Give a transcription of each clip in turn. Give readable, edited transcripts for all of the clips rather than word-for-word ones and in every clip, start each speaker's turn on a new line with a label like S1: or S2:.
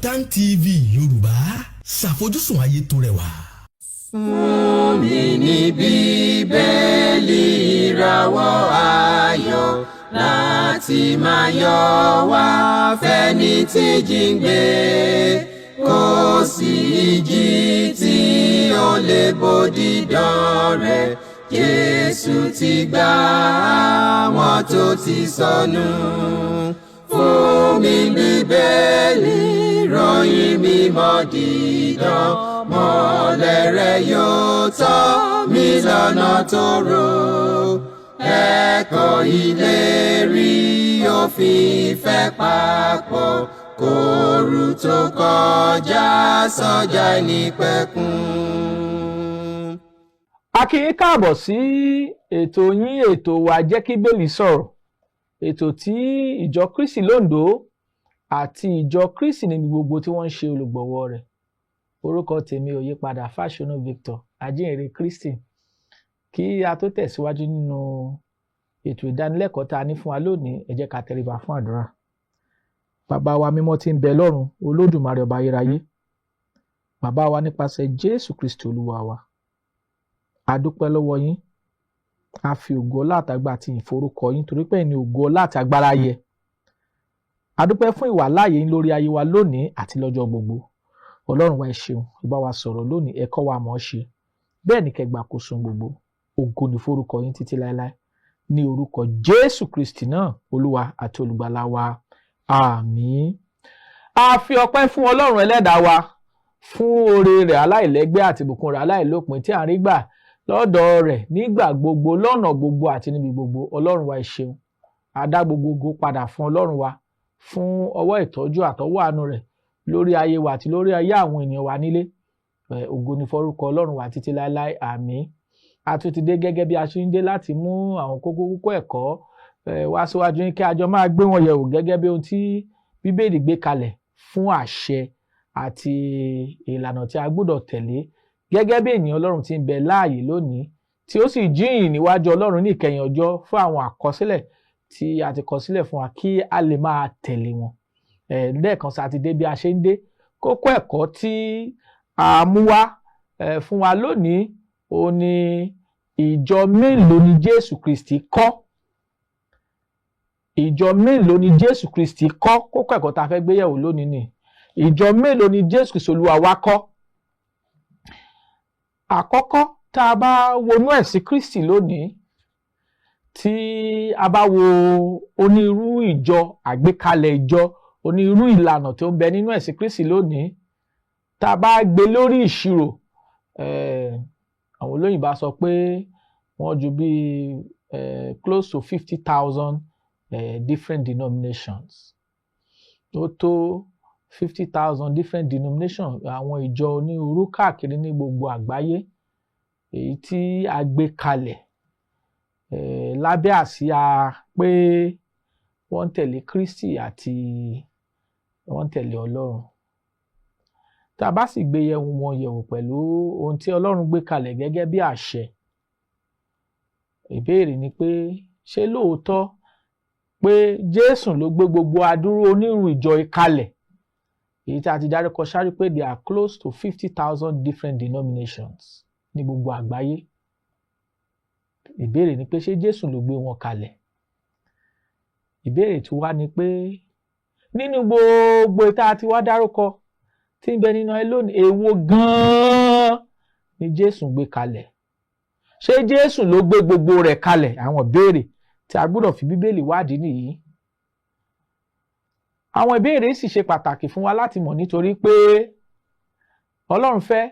S1: Kaftan TV Yorùbá, ṣàfojúsùn ayé tó rẹwà.
S2: Fún mi ní Bíbélì ìràwọ̀ ayọ̀ láti máa yọ̀ wá fẹ́ni tí jíǹgbé, kò sí ìjì tí ó lè bòdì dán rẹ̀. Jésù ti gbà àwọn tó ti sọnù. Fún mi Bíbélì ìròyìn mímọ́ dídán, mọ́lẹ̀ rẹ̀ yóò tọ́ mi lọ́nà tòrò. Ẹ̀kọ́ ìlérí òfin ìfẹ́ papọ̀, kóru tó kọjá sọ́jà ìnípẹ̀kun.
S3: A kí yín káàbọ̀ sí ètò yín, ètò wa Jẹ́ kí Bíbélì sọ̀rọ̀, ètò tí ìjọ Kristi l'Óǹdó àti ìjọ Kristi níbi gbogbo tí wọ́n ń ṣe olùgbọ̀wọ́ rẹ̀. Orúkọ tèmi ò yí padà, Fáṣọ̀nà Victor, ajínrere Kristi. Kí a tó tẹ̀síwájú nínú ètò ìdánilẹ́kọ̀ọ́ tá a ní fún wa lónìí, ẹ jẹ́ ká tẹríba fún àdúrà. Bàbá wa mímọ́ tí ń bẹ lọ́run, Olódùmarè ọba ayérayé, bàbá wa nípasẹ̀ Jésù Kristi Olúwa wa, a dúpẹ́ lọ́wọ́ yín, a fi ògo ọlá àtàgbà àti ìforúkọ yín torí pé ẹni ògo ọlá àti agbára yẹ. A dúpẹ́ fún ìwà láàyè yín lórí ayé wa lónìí àti lọ́jọ́ gbogbo. Ọlọ́run wa ẹ ṣeun, ẹ bá wa sọ̀rọ̀ lónìí, ẹ kọ́ wa mọ̀ ọ́ ṣe. Bẹ́ẹ̀ ni kẹ́ gbàkóso gbogbo. Ògo ni forúkọ yín títí láéláé. Ní orúkọ Jésù Kristi náà, Olúwa àti Olùgbàlà wa. Àmín. A fi ọpẹ́ fún Ọlọ́run ẹlẹ́dàá wa fún oore rẹ̀ aláìlẹ́gbẹ́ àti ìbùkún rẹ̀ aláìlópin tí à ń rí gbà lọ́dọ̀ rẹ̀ nígbà gbogbo, lọ́nà gbogbo àti níbi gbogbo. Ọlọ́run wa ẹ ṣeun. A dá gbogbo ògo padà fún Ọlọ́run wa fún ọwọ́ ìtọ́jú àtọwọ́ àánú rẹ̀ lórí ayé wa àti lórí ayé àwọn ènìyàn wa nílé. Ògo ni forúkọ Ọlọ́run wa títí láéláé. Àmín. A tún ti dé gẹ́gẹ́ bí a ṣe ń dé láti mú àwọn kókó ẹ̀kọ́ wá síwájú yín kí a jọ máa gbé wọn yẹ̀wò gẹ́gẹ́ bí ohun tí Bíbélì gbé kalẹ̀ fún àṣẹ àti ìlànà tí a gbọ́dọ̀ tẹ̀lé gẹ́gẹ́ bí ènìyàn Ọlọ́run tí ń bẹ láàyè lónìí, tí ó sì jíyìn níwájú Ọlọ́run ní ìkẹyìn ọjọ́ fún àwọn àkọsílẹ̀ tí a ti kọ sílẹ̀ fún wa kí a lè máa tẹ̀lé wọn. Lẹ́ẹ̀kan sátidé bí a ṣe ń dé, kókó ẹ̀kọ́ tí a mú wá fún wa lónìí ó ní ìjọ mélòó ni Jésù Kristi kọ́? Ìjọ mélòó ni Jésù Kristi kọ́? Kókó ẹ̀kọ́ tá a fẹ́ gbé yẹ̀wò lónìí ni ìjọ mélòó ni Jésù Kristi Olúwa wa kọ́? Àkọ́kọ́, tá a bá wọnú ẹ̀sìn Kristi lónìí, tí a bá wo onírú ìjọ, àgbékalẹ̀ ìjọ, onírú ìlànà tó ń bẹ nínú ẹ̀sìn Kristi lónìí, tá a bá gbé lórí ìṣirò, àwọn olóyìnbá sọ pé wọ́n ju bí close to 50,000 different denominations. Ó tó 50,000 different denominations, àwọn ìjọ onírúurú káàkiri ní gbogbo àgbáyé, èyí tí a gbé kalẹ̀ lábẹ́ àsíá pé wọ́n ń tẹ̀lé Kristi àti wọ́n ń tẹ̀lé Ọlọ́run. Tá a bá sì gbé wọn yẹ̀wò pẹ̀lú ohun tí Ọlọ́run gbé kalẹ̀ gẹ́gẹ́ bí àṣẹ, ìbéèrè ni pé ṣé lóòótọ́ pé Jésù ló gbé gbogbo adúrú onírúurú ìjọ kalẹ̀, èyí tí a ti dárúkọ ṣáájú pé there are close to 50,000 different denominations ní gbogbo àgbáyé. Ìbéèrè ni pé ṣé Jésù ló gbé wọn kalẹ̀? Ìbéèrè tí wá ni pé nínú gbogbo ìta tí wá dárúkọ tí ń bẹ nínú ayé lónìí, èwo gan-an ni Jésù gbé kalẹ̀? Ṣé Jésù ló gbé gbogbo rẹ̀ kalẹ̀? Àwọn ìbéèrè tí a gbọ́dọ̀ fi Bíbélì wádìí nìyí. Àwọn ìbéèrè sì ṣe pàtàkì fún wa láti mọ̀ nítorí pé Ọlọ́run fẹ́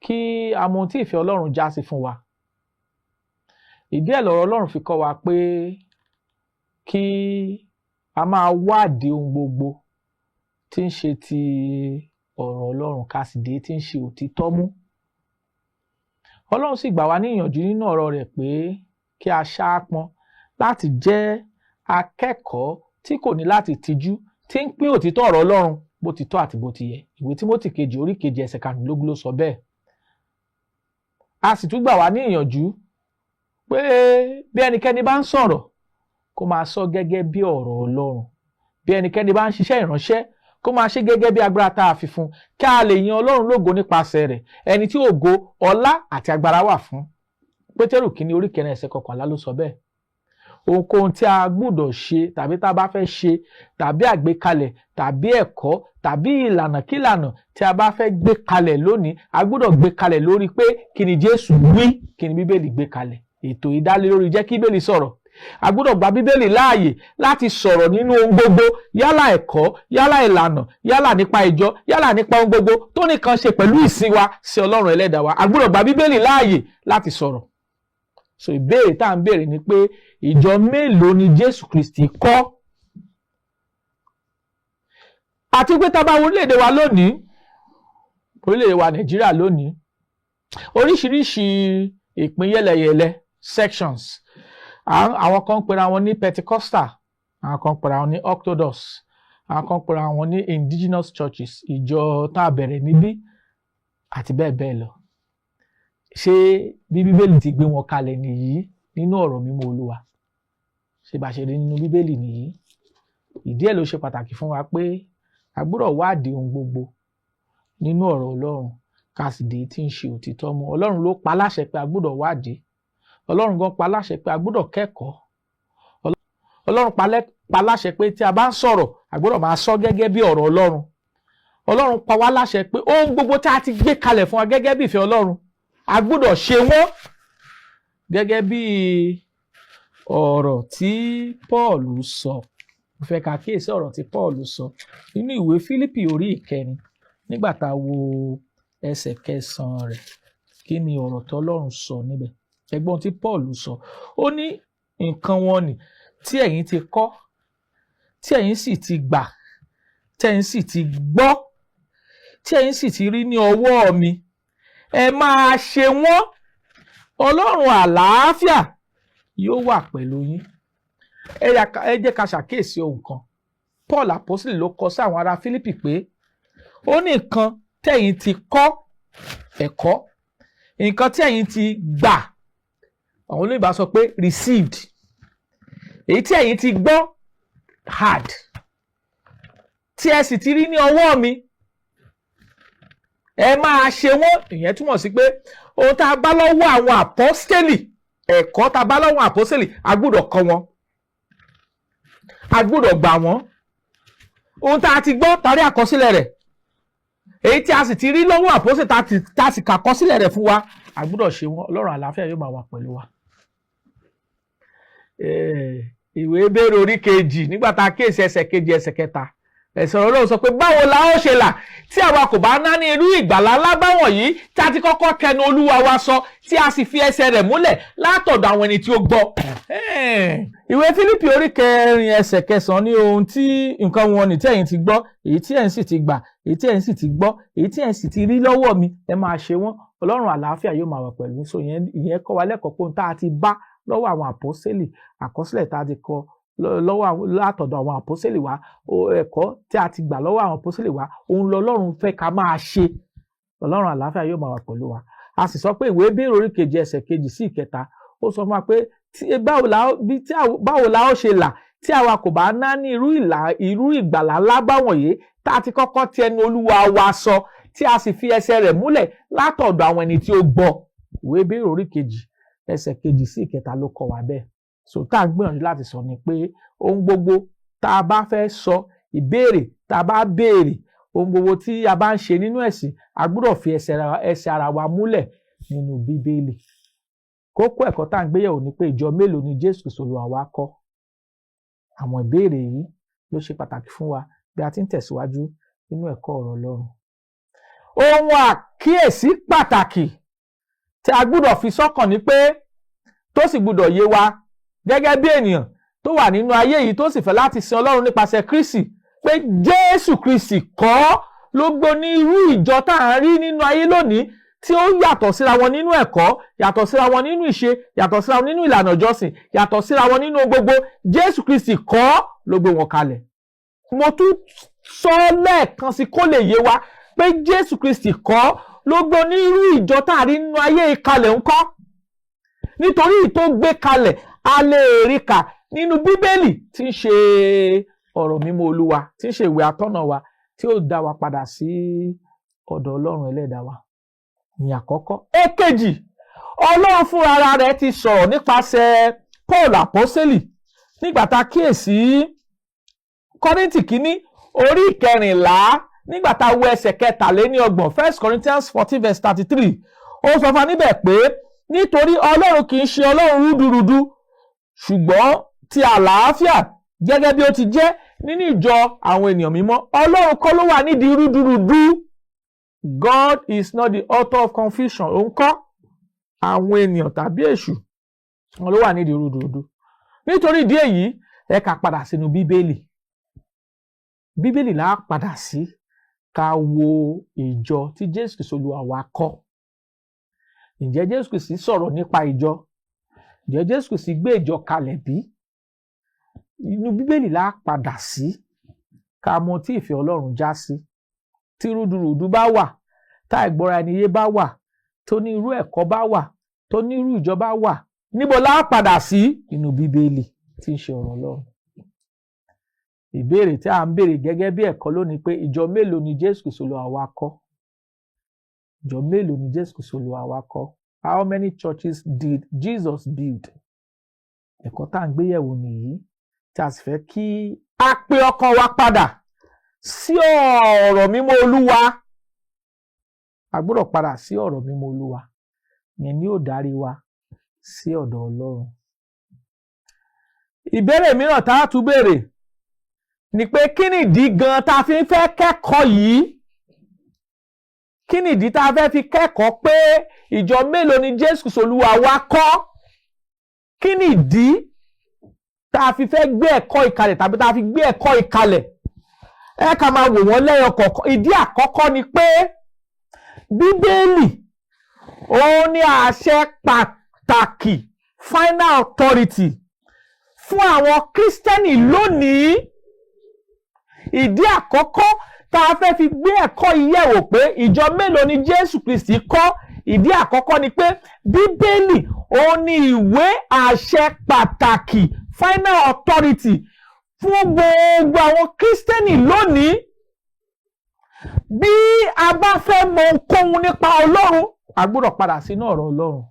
S3: kí a mọ ohun tí ìfẹ́ Ọlọ́run já sí fún wa. Ìdí ẹ̀ lọ̀rọ̀ Ọlọ́run fi kọ́ wa pé kí a máa wádìí ohun gbogbo tí ń ṣe ti ọ̀rọ̀ Ọlọ́run ká sì dé tí ń ṣe òtítọ́ mú. Ọlọ́run sì gbà wá ní ìyànjú nínú ọ̀rọ̀ rẹ̀ pé kí a ṣáápọn láti jẹ́ akẹ́kọ̀ọ́ tí kò ní láti tijú, tí ń pín òtítọ́ ọ̀rọ̀ Ọlọ́run bó ti tọ́ àti bó ti yẹ. Ìwé Tímótì kejì orí kejì ẹsẹ̀ 15 ló sọ bẹ́ẹ̀. A sì tún gbà wá ní ìyànjú pé bí ẹnikẹ́ni bá ń sọ̀rọ̀ kó máa sọ gẹ́gẹ́ bí ọ̀rọ̀ Ọlọ́run. Bí ẹnikẹ́ni bá ń ṣiṣẹ́ ìránṣẹ́ kó máa ṣe gẹ́gẹ́ bí agbára tá a fi fún kí a lè yin Ọlọ́run lógo nípasẹ̀ rẹ̀, ẹni tí ògo, ọlá àti agbára wà fún. Pétérù kínní orí 4 ẹsẹ̀ 11 ló sọ bẹ́ẹ̀. Ohunkóhun tí a gbọ́dọ̀ ṣe tàbí tá a bá fẹ́ ṣe tàbí àgbékalẹ̀ tàbí ẹ̀kọ́ tàbí ìlànà kílànà tí a bá fẹ́ gbé kalẹ̀ lónìí, a gbọ́dọ̀ gbé kalẹ̀ lórí pé kí ni Jésù wí, kí ni Bíbélì gbé kalẹ̀. Ètò ìdálélórí jẹ́ kí Bíbélì sọ̀rọ̀. A gbọ́dọ̀ gba Bíbélì láàyè láti sọ̀rọ̀ nínú ohun gbogbo, yálà ẹ̀kọ́, yálà ìlànà, yálà nípa ìjọ, yálà nípa ohun gbogbo tó nìkan ṣe pẹ̀lú ìsìn wa sí Ọlọ́run ẹlẹ́dàá wa. A gbọ́dọ̀ gba Bíbélì láàyè láti sọ̀rọ̀. So ìbéèrè tá à ń béèrè ni pé ìjọ mélòó ni Jésù Kristi kọ́? Àti pé tá a bá wo orílẹ̀-èdè wa lónìí, orílẹ̀-èdè wa Nàìjíríà lónìí, oríṣiríṣi ìpín yẹ́lẹyẹ̀lẹ sections. Àwọn kan ń pera wọn ní Pentecostal, àwọn kan ń pera wọn ní Orthodox, àwọn kan ń pera wọn ní Indigenous Churches, ìjọ tá a bẹ̀rẹ̀ níbí àti bẹ́ẹ̀ bẹ́ẹ̀ lọ. Ṣé bí Bíbélì ti gbé wọn kalẹ̀ nìyí nínú ọ̀rọ̀ mímọ́ Olúwa? Ṣé bá ṣe rí nínú Bíbélì nìyí? Ìdí ẹ̀ ló ṣe pàtàkì fún wa pé a gbọ́dọ̀ wádìí ohun gbogbo nínú ọ̀rọ̀ Ọlọ́run ká sì dé tí ń ṣe òtítọ́ mú. Ọlọ́run ló pa láṣẹ pé a gbọ́dọ̀ wádìí. Ọlọ́run gan pa láṣẹ pé a gbọ́dọ̀ kẹ́kọ̀ọ́. Ọlọ́run pa láṣẹ pé tí a bá ń sọ̀rọ̀ a gbọ́dọ̀ máa sọ gẹ́gẹ́ bí ọ̀rọ̀ Ọlọ́run. Ọlọ́run pa wá láṣẹ pé ohun gbogbo tí a ti gbé kalẹ̀ fún wa gẹ́gẹ́ bí ìfẹ́ Ọlọ́run, a gbọ́dọ̀ ṣe wọ́n gẹ́gẹ́ bí ọ̀rọ̀ tí Paul sọ. Mo fẹ́ ká kíyèsí ọ̀rọ̀ tí Paul sọ nínú ìwé Fílípì orí 9 nígbà tá a wo ẹsẹ̀ 9 rẹ̀. Kí ni ọ̀rọ̀ tí Ọlọ́run sọ níbẹ̀? Ẹgbọ́n tí Paul sọ. Ó ní nǹkan wọn ni tí ẹ̀yin ti kọ́, tí ẹ̀yin sì ti gbà, tí ẹ̀yin sì ti gbọ́, tí ẹ̀yin sì ti rí ní ọwọ́ mi, ẹ máa ṣe wọ́n. Ọlọ́run àlàáfíà yóò wà pẹ̀lú yín. Ẹ jẹ́ ká ṣàkíyèsí ohun kan. Paul apostoli ló kọ sí àwọn ará Fílípì pé ó ní nǹkan tẹ̀yin ti kọ́, ẹ̀kọ́, nǹkan tí ẹ̀yin ti gbà, àwọn olóyìnbá sọ pé received, èyí tí ẹ̀yin ti gbọ́, had, tí ẹ sì ti rí ní ọwọ́ mi, ẹ máa ṣe wọ́n. Ìyẹn túmọ̀ sí pé ohun tá a bá lọ́wọ́ àwọn àpọ́stélì, ẹ̀kọ́ tá a bá lọ́wọ́ àpọ́stélì, a gbọ́dọ̀ kọ́ wọn, a gbọ́dọ̀ gbà wọ́n. Ohun tá a ti gbọ́, tàrí àkọsílẹ̀ rẹ̀, èyí tí a sì ti rí lọ́wọ́ àpọ́stélì tá a sì kàkọsílẹ̀ rẹ̀ fún wa, a gbọ́dọ̀ ṣe wọ́n. Ọlọ́run àlàáfíà yóò máa wà pẹ̀lú wa. Ìwé Hébérù orí 2 nígbà tá a kíyèsí ẹsẹ̀ 2 ẹsẹ̀ 3, ẹ̀sìn Ọlọ́run sọ pé báwo la ó ṣe là tí àwa kò bá ná ní irú ìgbàlà lábáwọ̀n yìí tí a ti kọ́kọ́ kẹnu Olúwa wa sọ, tí a sì fi ẹsẹ̀ rẹ̀ múlẹ̀ látọ̀dọ̀ àwọn ẹni tí ó gbọ́. Ìwé Fílípì orí 4 ẹsẹ̀ 9 ní ohun tí nǹkan wọn ni tí ẹ̀yin ti gbọ́, èyí tí ẹ̀yin sì ti gbà, èyí tí ẹ̀yin sì ti gbọ́, èyí tí ẹ̀yin sì ti rí lọ́wọ́ mi, ẹ máa ṣe wọ́n. Ọlọ́run àlàáfíà yóò máa wà pẹ̀lú. So ìyẹn kọ́ wa lẹ́kọ̀ọ́ pé ohun tá a ti bá lọ́wọ́ àwọn àpọ́sítélì, àkọsílẹ̀ tá a ti kọ látọ̀dọ̀ àwọn àpọ́sítélì wa, ẹ̀kọ́ tí a ti gbà lọ́wọ́ àwọn àpọ́sítélì wa, òun lọ́lọ́run fẹ́ ká máa ṣe. Ọlọ́run àlàáfíà yóò máa wà pẹ̀lú wa. A sì sọ pé ìwé Hébérù orí 2 ẹsẹ̀ 2 sí 3 ó sọ fún wa pé báwo la ó ṣe là tí àwa kò bá ná ní irú ìgbàlà ńlá báwọ̀nyí tá a ti kọ́kọ́ ti ẹnu Olúwa wa sọ, tí a sì fi ẹsẹ̀ rẹ̀ múlẹ̀ látọ̀dọ̀ àwọn ẹni tí ó gbọ́. Ìwé Hébérù orí 2 ẹsẹ̀ 2 sí 3 ló kọ wa bẹ́ẹ̀. So tá a gbìyànjú láti sọ ni pé ohun gbogbo tá a bá fẹ́ sọ, ìbéèrè tá a bá béèrè, ohun gbogbo tí a bá ń ṣe nínú ẹ̀sìn, a gbọ́dọ̀ fi ẹsẹ̀ ara wa múlẹ̀ nínú Bíbélì. Kókó ẹ̀kọ́ tá à ń gbéyẹ̀wò ni pé ìjọ mélòó ni Jésù Kristi Olúwa wa kọ́? Àwọn ìbéèrè yìí ló ṣe pàtàkì fún wa bí a ti ń tẹ̀síwájú nínú ẹ̀kọ́ ọ̀rọ̀ Ọlọ́run. Ohun àkíyèsí pàtàkì tí a gbọ́dọ̀ fi sọ́kàn ni pé, tó sì gbọ́dọ̀ yé wa gẹ́gẹ́ bí ènìyàn tó wà nínú ayé yìí tó sì fẹ́ láti sin Ọlọ́run nípasẹ̀ Kristi, pé Jésù Kristi kọ́ ló gbó ní irú ìjọ tá à ń rí nínú ayé lónìí tí ó yàtọ̀ síra wọn nínú ẹ̀kọ́, yàtọ̀ síra wọn nínú ìṣe, yàtọ̀ síra wọn nínú ìlànà ìjọsìn, yàtọ̀ síra wọn nínú gbogbo. Jésù Kristi kọ́ ló gbé wọn kalẹ̀. Mo tún sọ lẹ́ẹ̀kan sí kó lè yé wa pé Jésù Kristi kọ́ ló gbó ní irú ìjọ tá à ń rí nínú ayé ìkalẹ̀ ńkọ́. Nítorí tó gbé kalẹ̀ a lè rí kà nínú Bíbélì tí ń ṣe ọ̀rọ̀ mímọ́ Olúwa, tí ń ṣe ìwé atọ́nà wa, tí ó dá wa padà sí ọ̀dọ̀ Ọlọ́run ẹlẹ́dàá wa ní àkọ́kọ́. Èkejì, Ọlọ́run fúnra ara rẹ̀ ti sọ̀rọ̀ nípasẹ̀ Paul àpọ́sẹ́lì nígbà tá a kíyèsí Kọ́ríńtì kínní orí 14 nígbà tá a wo ẹsẹ̀ 23 1 Corinthians 14 verse 33 ó sọ fún wa níbẹ̀ pé nítorí Ọlọ́run kì í ṣe Ọlọ́run rúdurùdu ṣùgbọ́n ti àlàáfíà gẹ́gẹ́ bí ó ti jẹ́ nínú ìjọ àwọn ènìyàn mímọ́. Ọlọ́run kọ́ ló wà nídìí rúdurùdu. God is not the author of confusion. Ó ń kọ́ àwọn ènìyàn tàbí èṣù wọn ló wà nídìí rúdurùdu. Nítorí ìdí èyí ẹ ká padà sínú Bíbélì. Bíbélì là á padà sí ká wo ìjọ tí Jésù Kristi Olúwa wa kọ́. Ǹjẹ́ Jésù Kristi sọ̀rọ̀ nípa ìjọ? Ǹjẹ́ Jésù Kristi gbé ìjọ kalẹ̀ bí? Inú Bíbélì là á padà sí ká mọ tí ìfẹ́ Ọlọ́run já sí. Tí rúdurùdu bá wà, tá ìgbọ́ra ẹni yé bá wà, tó ní irú ẹ̀kọ́ bá wà, tó ní irú ìjọ bá wà, níbo là á padà sí? Inú Bíbélì tí ń ṣe ọ̀rọ̀ Ọlọ́run. Ìbéèrè tí a ń béèrè gẹ́gẹ́ bí ẹ̀kọ́ lónìí pé ìjọ mélòó ni Jésù Kristi Olúwa wa kọ́? Ìjọ mélòó ni Jésù Kristi Olúwa wa kọ́? How many churches did Jesus build? Ẹ̀kọ́ tá à ń gbé yẹ̀wò nìyí tí a sì fẹ́ kí a pe ọkàn wa padà sí ọ̀rọ̀ mímọ́ Olúwa. A gbọ́dọ̀ padà sí ọ̀rọ̀ mímọ́ Olúwa. Ìyẹn ni yóò darí wa sí ọ̀dọ̀ Ọlọ́run. Ìbéèrè mìíràn tá a tún béèrè ni pé kí nìdí gan tá a fi ń fẹ́ kẹ́kọ̀ọ́ yìí? Kí nìdí tá a fẹ́ fi kẹ́kọ̀ọ́ pé ìjọ mélòó ni Jésù Kristi Olúwa wa kọ́? Kí nìdí tá a fi fẹ́ gbé ẹ̀kọ́ ìkalẹ̀ tàbí tá a fi gbé ẹ̀kọ́ ìkalẹ̀? Ẹ ká máa wò wọ́n lẹ́yọ kọ̀ọ̀kan. Ìdí àkọ́kọ́ ni pé Bíbélì òun ni àṣẹ pàtàkì, final authority fún àwọn Kírísítẹ́nì lónìí. Ìdí àkọ́kọ́ tá a fẹ́ fi gbé ẹ̀kọ́ yìí yẹ̀wò pé ìjọ mélòó ni Jésù Kristi kọ́? Ìdí àkọ́kọ́ ni pé Bíbélì òun ni ìwé àṣẹ pàtàkì, final authority fún gbogbo àwọn Kírísítẹ́nì lónìí. Bí a bá fẹ́ mọ ohunkóhun nípa Ọlọ́run, a gbọ́dọ̀ padà sínú ọ̀rọ̀ Ọlọ́run.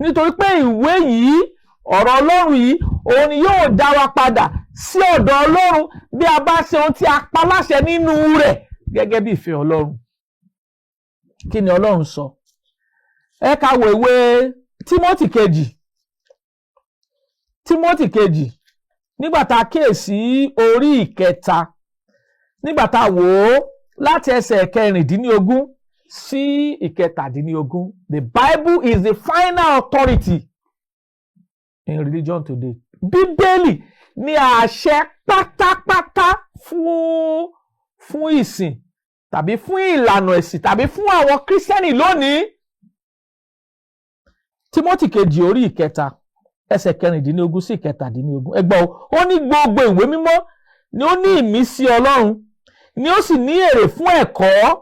S3: Nítorí pé ìwé yìí, ọ̀rọ̀ Ọlọ́run yìí, òun ni yóò dá wa padà sí ọ̀dọ̀ Ọlọ́run bí a bá ṣe ohun tí a pa láṣẹ nínú rẹ̀ gẹ́gẹ́ bí ìfẹ́ Ọlọ́run. Kí ni Ọlọ́run sọ? Ẹ ká wo ìwé Tímótì kejì nígbà tá a kíyèsí orí 3 nígbà tá a wò ó láti ẹsẹ̀ 16 sí 17. The Bible is the final authority in religion today. Bíbélì ní àṣẹ pátápátá fún ìsìn tàbí fún ìlànà ẹ̀sìn tàbí fún àwọn Kírísítẹ́nì lónìí. Tímótì kejì orí 3 ẹsẹ̀ 16 sí 17. Ẹ gbọ́ ó ní gbogbo ìwé mímọ́ ni ó ní ìmísí Ọlọ́run, ni ó sì ní èrè fún ẹ̀kọ́,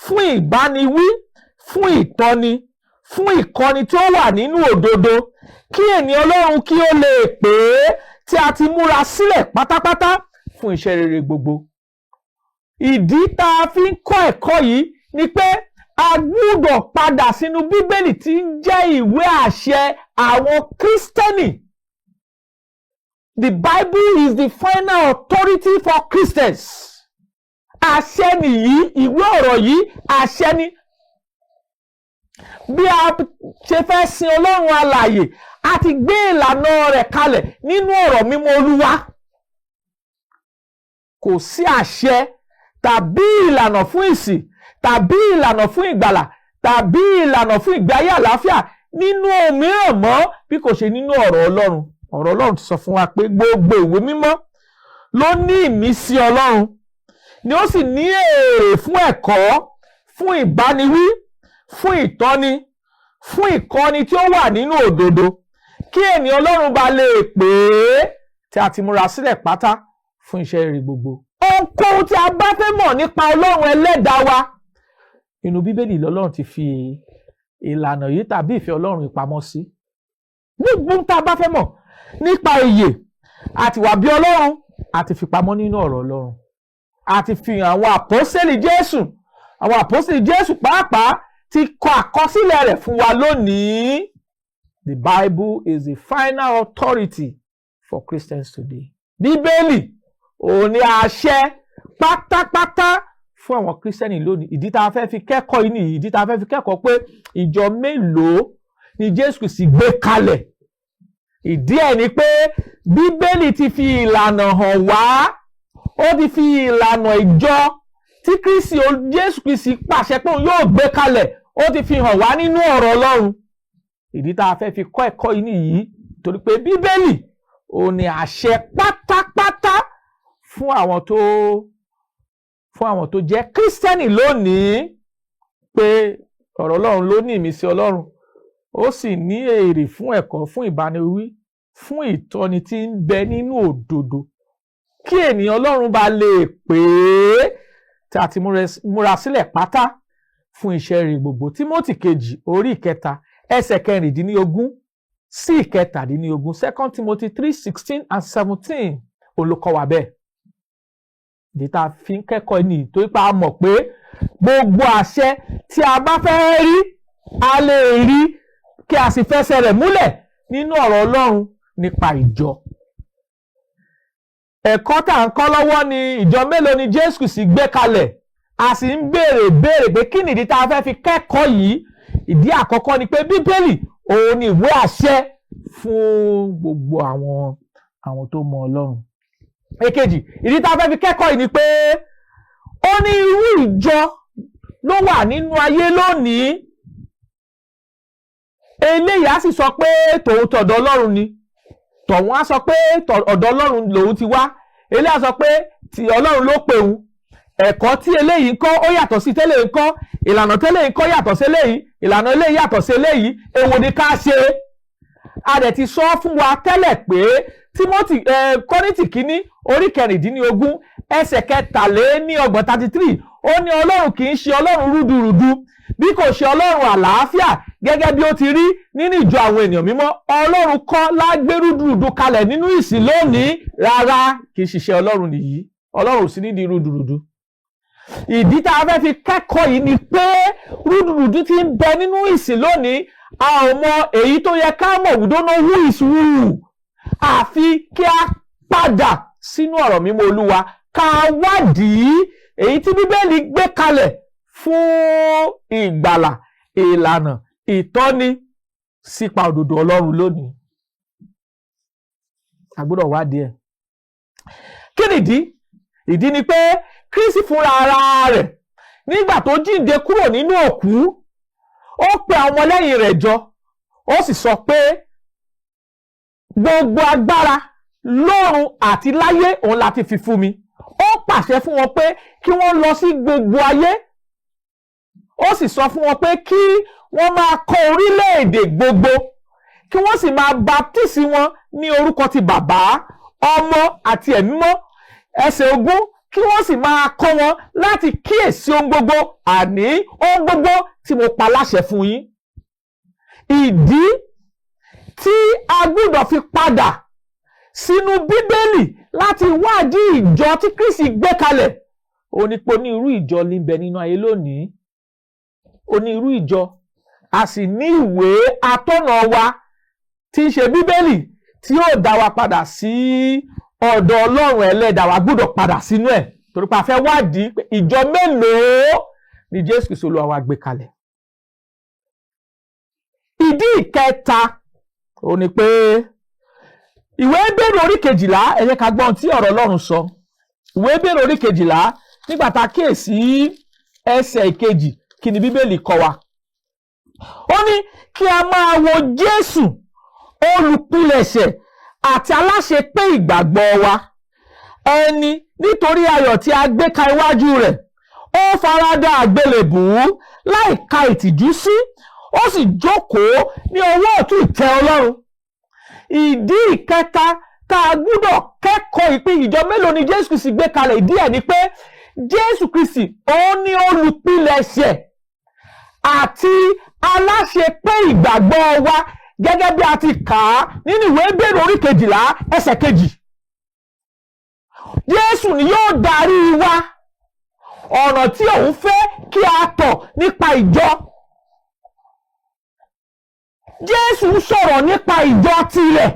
S3: fún ìbániwí, fún ìtọ́ni, fún ìkọ́ni tí ó wà nínú òdodo, kí ènìyàn Ọlọ́run kí ó lè pé tí a ti múra sílẹ̀ pátápátá fún iṣẹ́ rere gbogbo. Ìdí tá a fi ń kọ́ ẹ̀kọ́ yìí ni pé a gbọ́dọ̀ padà sínú Bíbélì tí ń jẹ́ ìwé àṣẹ àwọn Kírísítẹ́nì. The Bible is the final authority for Christians. Àṣẹ nìyí, ìwé ọ̀rọ̀ yìí àṣẹ ni. Bí a ṣe fẹ́ sin Ọlọ́run alààyè, a ti gbé ìlànà rẹ̀ kalẹ̀ nínú ọ̀rọ̀ mímọ́ Olúwa. Kò sí àṣẹ tàbí ìlànà fún ìsìn tàbí ìlànà fún ìgbàlà tàbí ìlànà fún ìgbé ayé àlàáfíà nínú òmíràn mọ́ bí kò ṣe nínú ọ̀rọ̀ Ọlọ́run. Ọ̀rọ̀ Ọlọ́run ti sọ fún wa pé gbogbo ìwé mímọ́ ló ní ìmísí Ọlọ́run, ni ó sì ní èrè fún ẹ̀kọ́, fún ìbániwí, fún ìtọ́ni, fún ìkọ́ni tí ó wà nínú òdodo, kí ènìyàn Ọlọ́run bá lè pé tí a ti múra sílẹ̀ pátá fún iṣẹ́ rere gbogbo. Ohunkóhun tí a bá fẹ́ mọ̀ nípa Ọlọ́run ẹlẹ́dàá wa, inú Bíbélì l'Ọlọ́run ti fi ìlànà yìí tàbí ìfẹ́ Ọlọ́run ìpamọ́ sí. Gbogbo tá a bá fẹ́ mọ̀ nípa ìyè àti ìwà bí Ọlọ́run àti fipamọ́ nínú ọ̀rọ̀ Ọlọ́run. àti fi hàn àwọn àpọ́sítélì Jésù. Àwọn àpọ́sítélì Jésù pàápàá ti kọ àkọsílẹ̀ rẹ̀ fún wa lónìí. The Bible is the final authority for Christians today. Bíbélì òun ni àṣẹ pátápátá fún àwọn Kírísítẹ́nì lónìí. Ìdí tá a fẹ́ fi kẹ́kọ̀ọ́ yìí nìyí. Ìdí tá a fẹ́ fi kẹ́kọ̀ọ́ pé ìjọ mélòó ni Jésù Kristi gbé kalẹ̀. Ìdí ẹ̀ ni pé Bíbélì ti fi ìlànà hàn wá. Ó ti fi ìlànà ìjọ tí Jésù Kristi pàṣẹ pé òun yóò gbé kalẹ̀. Ó ti fi hàn wá nínú ọ̀rọ̀ Ọlọ́run. Ìdí tá a fẹ́ fi kọ́ ẹ̀kọ́ yìí nìyí. Torí pé Bíbélì òun ni àṣẹ pátápátá fún àwọn tó jẹ́ Kírísítẹ́nì lónìí, pé ọ̀rọ̀ Ọlọ́run ló ní ìmísí Ọlọ́run. Ó sì ní èrè fún ẹ̀kọ́, fún ìbániwí, fún ìtọ́ni tí ń bẹ nínú òdodo, kí ènìyàn Ọlọ́run bá lè pé tí a ti múra sílẹ̀ pátá fún iṣẹ́ rere gbogbo. Tímótì kejì orí 3 ẹsẹ̀ 16 sí 17. 2 Timothy 3:16 and 17 olùkọ́ wa bẹ́ẹ̀. Ìdí tá a fi ń kẹ́kọ̀ọ́ ní torí pé a mọ̀ pé gbogbo àṣẹ tí a bá fẹ́ rí a lè rí kí a sì fẹsẹ̀ rẹ̀ múlẹ̀ nínú ọ̀rọ̀ Ọlọ́run nípa ìjọ. Ẹ̀kọ́ tá à ń kọ́ lọ́wọ́ ni ìjọ mélòó ni Jésù Kristi gbé kalẹ̀. A sì ń béèrè pé kí nìdí tá a fẹ́ fi kẹ́kọ̀ọ́ yìí. Ìdí àkọ́kọ́ ni pé Bíbélì òun ni ìwé àṣẹ fún gbogbo àwọn tó mọ Ọlọ́run. Èkejì, ìdí tá a fẹ́ fi kẹ́kọ̀ọ́ yìí ni pé ó ní irú ìjọ ló wà nínú ayé lónìí. Eléyìí á sì sọ pé tòun tọ̀dọ̀ Ọlọ́run ni, tọ̀hún á sọ pé ọ̀dọ̀ Ọlọ́run lòun ti wá, eléyìí á sọ pé ti Ọlọ́run ló pè òun. Ẹ̀kọ́ tí eléyìí ń kọ́ ó yàtọ̀ sí tẹ́lẹ̀ ń kọ́, ìlànà tẹ́lẹ̀ ń kọ́ yàtọ̀ sí eléyìí, ìlànà eléyìí yàtọ̀ sí eléyìí. Èwo ni ká ṣe? A dẹ̀ ti sọ fún wa tẹ́lẹ̀ pé Kọ́ríńtì kínní orí 16 ẹsẹ̀ 23 33 ó ní Ọlọ́run kì í ṣe Ọlọ́run rúdurùdu bí kò ṣe Ọlọ́run àlàáfíà gẹ́gẹ́ bí ó ti rí nínú ìjọ àwọn ènìyàn mímọ́. Ọlọ́run kọ́ lágbé rúdurùdu kalẹ̀ nínú ìsìn lónìí. Rárá, kì í ṣiṣẹ́ Ọlọ́run nìyí. Ọlọ́run ò sí nídìí rúdurùdu. Ìdí tá a fẹ́ fi kẹ́kọ̀ọ́ yìí ni pé rúdurùdu ti ń bẹ nínú ìsìn lónìí. A ò mọ èyí tó yẹ ká mọ̀. We don't know who is who. Àfi kí a padà sínú ọ̀rọ̀ mímọ́ Olúwa ká wádìí èyí tí Bíbélì gbé kalẹ̀ fún ìgbàlà, ìlànà, ìtọ́ni sípa òdodo Ọlọ́run lónìí. A gbọ́dọ̀ wádìí ẹ̀. Kí nìdí? Ìdí ni pé Kristi fúnra ara rẹ̀ nígbà tó jíǹde kúrò nínú òkú, ó pe àwọn ọmọlẹ́yìn rẹ̀ jọ, ó sì sọ pé gbogbo agbára lọ́run àti láyé òun láti fi fún mi. Ó pàṣẹ fún wọn pé kí wọ́n lọ sí gbogbo ayé. Ó sì sọ fún wọn pé kí wọ́n máa kọ́ orílẹ̀-èdè gbogbo, kí wọ́n sì máa baptisi wọn ní orúkọ ti Bàbá, Ọmọ àti Ẹ̀mí Mímọ́. Ẹsẹ̀ 20 kí wọ́n sì máa kọ́ wọn láti kíyèsí ohun gbogbo, àní ohun gbogbo tí mo pa láṣẹ fún yín. Ìdí tí a gbọ́dọ̀ fi padà sínú Bíbélì láti wádìí ìjọ tí Kristi gbé kalẹ̀. Onípo ní irú ìjọ ní bẹ nínú ayé lónìí. Onírú ìjọ, a sì ní ìwé atọ́nà wa tí í ṣe Bíbélì tí yóò dá wa padà sí ọ̀dọ̀ Ọlọ́run Ẹlẹ́dàá wa. Gbọ́dọ̀ padà sínú ẹ̀ torí pé a fẹ́ wádìí pé ìjọ mélòó ni Jésù Kristi Olúwa wa gbé kalẹ̀. Ìdí ìkẹta ó ní pé ìwé Hébérù orí 12 ẹ jẹ́ ká gbọ́ ohun tí ọ̀rọ̀ Ọlọ́run sọ. Ìwé Hébérù orí 12 nígbà tá a kíyèsí ẹsẹ̀ 2 kí ni Bíbélì kọ́ wa. Ó ní kí a máa wo Jésù olùpilẹ̀ṣẹ̀ àti aláṣepé ìgbàgbọ́ wa. Ẹni nítorí ayọ̀ tí a gbé ka iwájú rẹ̀, ó farada àgbélébùú láì ka ìtìjú sí, ó sì jókòó ní ọwọ́ ọ̀tún ìtẹ́ Ọlọ́run. Ìdí ìkẹta tá a gbọ́dọ̀ kẹ́kọ̀ọ́ ìpín ìjọ mélòó ni Jésù Kristi gbé kalẹ̀. Ìdí ẹ̀ ni pé Jésù Kristi òun ni olùpilẹ̀ṣẹ̀ àti aláṣepé ìgbàgbọ́ wa, gẹ́gẹ́ bí a ti kà á nínú ìwé Hébérù orí 12 ẹsẹ̀ 2. Jésù ni yóò darí wa ọ̀nà tí òun fẹ́ kí a tọ̀ nípa ìjọ. Jésù sọ̀rọ̀ nípa ìjọ tirẹ̀.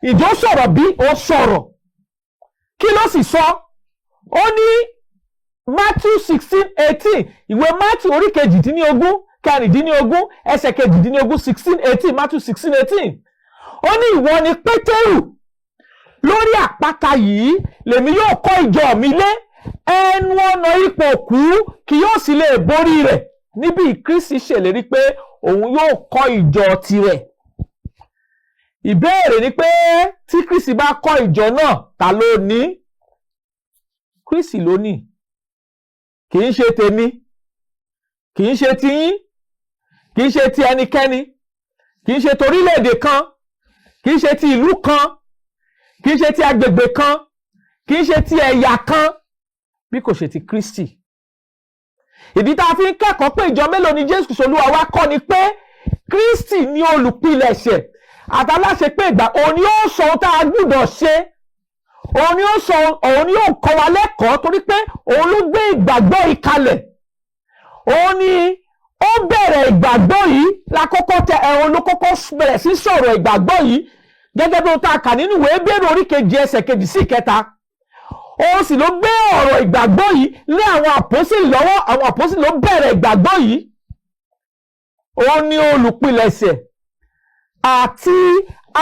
S3: Ìjọ sọ̀rọ̀ bí ó sọ̀rọ̀. Kí ló sì sọ? Ó ní Matthew 16:18, ìwé Matthew orí kejìdínlógún ẹsẹ̀ kejìdínlógún 16:18, Matthew 16:18. Ó ní ìwọ ni Pétérù, lórí àpáta yìí lèmi yóò kọ́ ìjọ mi lé, ẹnu ọ̀nà ipò òkú kì yóò sì lè borí rẹ̀. Níbi Kristi ṣèlérí pé òun yóò kọ́ ìjọ tirẹ̀. Ìbéèrè ni pé tí Kristi bá kọ́ ìjọ náà, ta ló ní? Kristi ló ní. Kì í ṣe tèmi, kì í ṣe tiyín, kì í ṣe ti ẹnikẹ́ni, kì í ṣe torílẹ̀-èdè kan, kì í ṣe ti ìlú kan, kì í ṣe ti agbègbè kan, kì í ṣe ti ẹ̀yà kan, bí kò ṣe ti Kristi. Ìdí tá a fi ń kẹ́kọ̀ọ́ pé ìjọ mélòó ni Jésù Kristi Olúwa wa kọ́ ni pé Kristi ni olùpilẹ̀ṣẹ̀ àtàláṣẹ pé ìgbà òun ni ó sọ ohun tá a gbúdọ̀ ṣe, òun ni ó kọ́ wa lẹ́kọ̀ọ́, torí pé òun ló gbé ìgbàgbọ́ yìí kalẹ̀. Òun ni ó bẹ̀rẹ̀ ìgbàgbọ́ yìí òun ló kọ́kọ́ bẹ̀rẹ̀ sí sọ̀rọ̀ ìgbàgbọ́ yìí gẹ́gẹ́ bí ohun tá a kà nínú ìwé Hébérù orí 2 ẹsẹ̀ 2 sí 3. Òun sì ló gbé ọ̀rọ̀ ìgbàgbọ́ yìí lé àwọn àpọ́sítélì lọ́wọ́. Àwọn àpọ́sítélì ló bẹ̀rẹ̀ ìgbàgbọ́ yìí. Òun ni olùpilẹ̀ṣẹ̀ àti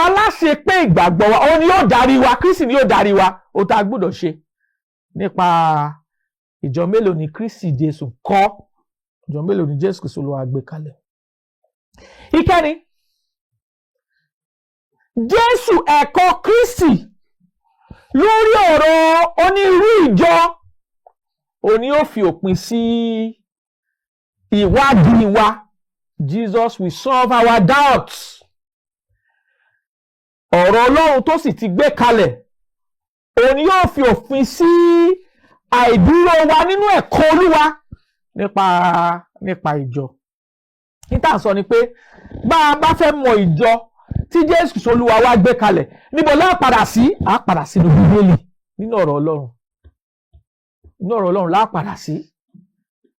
S3: aláṣepé ìgbàgbọ́ wa. Òun ni yóò darí wa. Kristi ni yóò darí wa. Ohun tá a gbọ́dọ̀ ṣe nípa ìjọ mélòó ni Kristi Jésù kọ́, ìjọ mélòó ni Jésù Kristi Olúwa gbé kalẹ̀. Ìkẹrin, Jésù ẹ̀kọ́ Kristi lórí ọ̀rọ̀ onírú ìjọ, òní ó fi òpin sí ìwádìí wa. Jesus will solve our doubts. Ọ̀rọ̀ Ọlọ́run tó sì ti gbé kalẹ̀, òní yóò fi òpin sí àìdúró wa nínú ẹ̀kọ́ Olúwa nípa ìjọ. Níta sọ ni pé bá a bá fẹ́ mọ ìjọ tí Jésù Kristi Olúwa wa gbé kalẹ̀, níbo la padà sí? A padà sínú Bíbélì, nínú ọ̀rọ̀ Ọlọ́run. Nínú ọ̀rọ̀ Ọlọ́run la padà sí.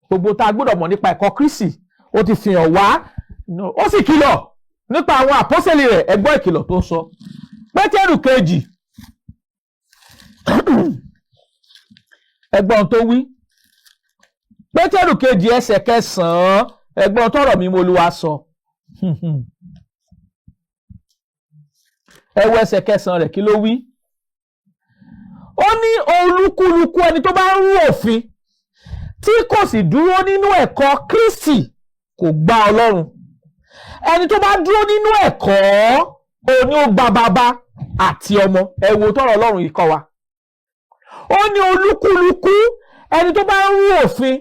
S3: Gbogbo tá a gbọ́dọ̀ mọ̀ nípa ẹ̀kọ́ Kristi, ó ti fi hàn wá. Ó sì kìlọ̀ nípa àwọn àpọ́sítélì rẹ̀. Ẹ gbọ́ ìkìlọ̀ tó sọ. Pétérù kejì, ẹgbọ́n tó wí. Pétérù kejì ẹsẹ̀ 9, ẹgbọ́n tọ̀rọ̀ mímọ́ Olúwa sọ. Ẹ wo ẹsẹ̀ 9 rẹ̀, kí ló wí? Ó ní olúkúlùkù ẹni tó bá ń rú òfin tí kò sì dúró nínú ẹ̀kọ́ Kristi kò gba Ọlọ́run. Ẹni tó bá dúró nínú ẹ̀kọ́, òun ni ó gba bàbá àti ọmọ. Ẹ wo tọ̀rọ̀ Ọlọ́run yìí kọ́ wa. Ó ní olúkúlùkù ẹni tó bá ń rú òfin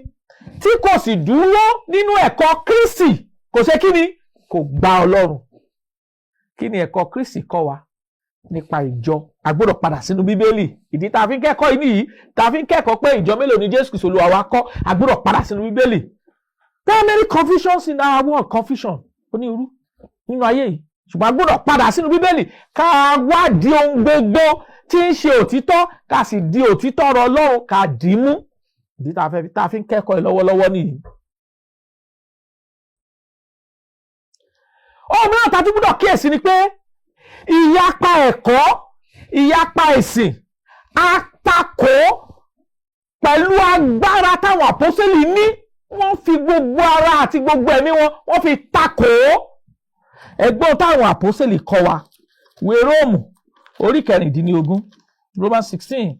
S3: tí kò sì dúró nínú ẹ̀kọ́ Kristi kò ṣe kí ni? Kò gba Ọlọ́run. Kí ni ẹ̀kọ́ Kristi kọ́ wa nípa ìjọ? A gbọ́dọ̀ padà sínú Bíbélì. Ìdí tá a fi ń kẹ́kọ̀ọ́ yìí nìyí. Tá a fi ń kẹ́kọ̀ọ́ pé ìjọ mélòó ni Jésù Kristi Olúwa wa kọ́. A gbọ́dọ̀ padà sínú Bíbélì. There are many confusions in our world. Confusion onírúurú nínú ayé yìí. Ṣùgbọ́n a gbọ́dọ̀ padà sínú Bíbélì ká wádìí ohun gbogbo tí ń ṣe òtítọ́, ká sì di òtítọ́ ọ̀rọ̀ Ọlọ́run ká dì í mú. Ìdí tá a fi ń kẹ́kọ̀ọ́ yìí lọ́wọ́lọ́wọ́ nìyí. Ohun mìíràn tá a tún gbọ́dọ̀ kíyèsí ni pé ìyapa ẹ̀kọ́, ìyapa ẹ̀sìn, àtakò pẹ̀lú agbára táwọn àpọ́sítélì ní. Wọ́n fi gbogbo ara àti gbogbo ẹ̀mí wọ́n fi takò. Ẹgbọ́n táwọn àpọ́sítélì kọ́ wa. Ìwé Róòmù orí 16,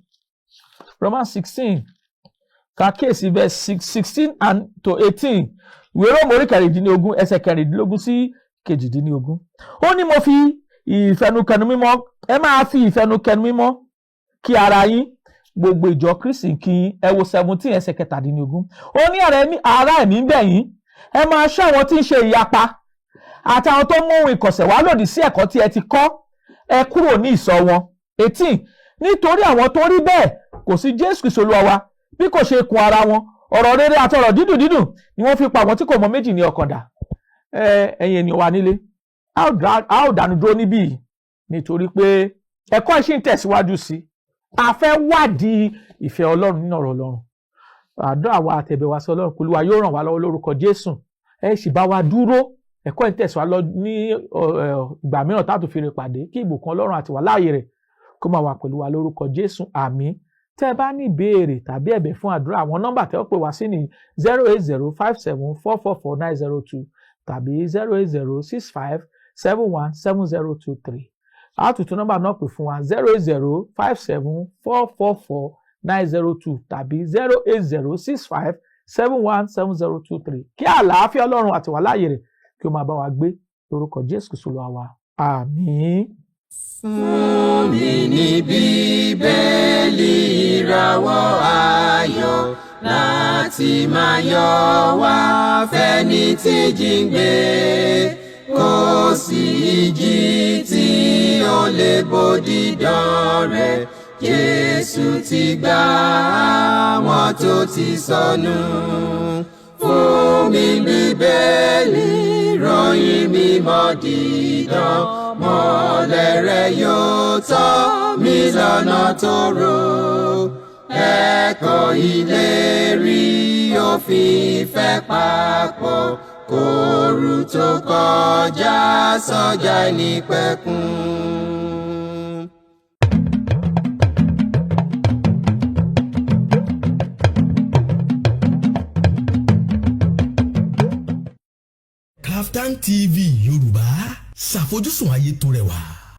S3: Romans 16, kàkíyèsí verse 16 and to 18. Ìwé Róòmù orí 16 ẹsẹ̀ 16 sí 18. Ó ní mo fi ìfẹnukẹnu mímọ́, ẹ máa fi ìfẹnukẹnu mímọ́ kí ara yín, gbogbo ìjọ Kristi kí yín. Ẹ wo 17 ẹsẹ̀ 17. Ó ní ará ẹ̀mí ń bẹ̀ yín, ẹ máa ṣọ́ àwọn tí ń ṣe ìyapa àti àwọn tó mú ohun ìkọ̀sẹ̀ wá lòdì sí ẹ̀kọ́ tí ẹ ti kọ́, ẹ kúrò ní ìsọ̀ wọn. 18. Nítorí àwọn tó rí bẹ́ẹ̀ kò sí Jésù Kristi Olúwa wa bí kò ṣe ikùn ara wọn, ọ̀rọ̀ rere àti ọ̀rọ̀ dídùn ni wọ́n fi pa àwọn tí kò mọ méjì ní ọkàn dà. Ẹ̀yin ènìyàn wa nílé, a ó dánu dúró níbí yìí nítorí pé ẹ̀kọ́ ìṣe ń tẹ̀síwájú sí. A fẹ́ wádìí ìfẹ́ Ọlọ́run nínú ọ̀rọ̀ Ọlọ́run. àdúrà wa àtẹ̀bẹ̀ wa sí Ọlọ́run Olúwa yóò ràn wá lọ́wọ́ lórúkọ Jésù. Ẹ sì bá wa dúró, ẹ̀kọ́ ẹ̀ tẹ̀síwá lọ ní ìgbà mìíràn tá a tún fi rè pàdé, kí ìbùkún Ọlọ́run àti wà láàyè rẹ̀ kó máa wà pẹ̀lú wa lórúkọ Jésù. Àmín. Tẹ́ ẹ bá ní ìbéèrè tàbí ẹ̀bẹ̀ fún àdúrà, àwọn nọ́mbà tẹ́ ó pè wá sí ní 08057444902 tàbí 08065717023. A tún tún nọ́mbà náà pè fún wa 08057444902 tàbí 08065717023. Kí àlàáfíà Ọlọ́run àti wà láàyè rẹ̀ kí ó máa bá wa gbé lórúkọ Jésù Kristi Olúwa wa. Àmín.
S2: Fún mi ní Bíbélì ìràwọ̀ ayọ̀ láti máa yọ̀ wá fẹ́ni tí jíǹgbé. Kò sí ìjì tí ó lè bòdì dán rẹ̀. Jésù ti gbà àwọn tó ti sọnù. Fún mi Bíbélì ìròyìn mímọ́ dídán. Mọ́lẹ̀ rẹ̀ yóò tọ́ mi lọ́nà tòrò. Ẹ̀kọ́ ìlérí òfin ìfẹ́ papọ̀. Kóòrù tó kọjá sọ́jà ìnípẹ̀kun.
S1: Kaftan TV Yorùbá, ṣàfojúsùn ayé tó rẹwà.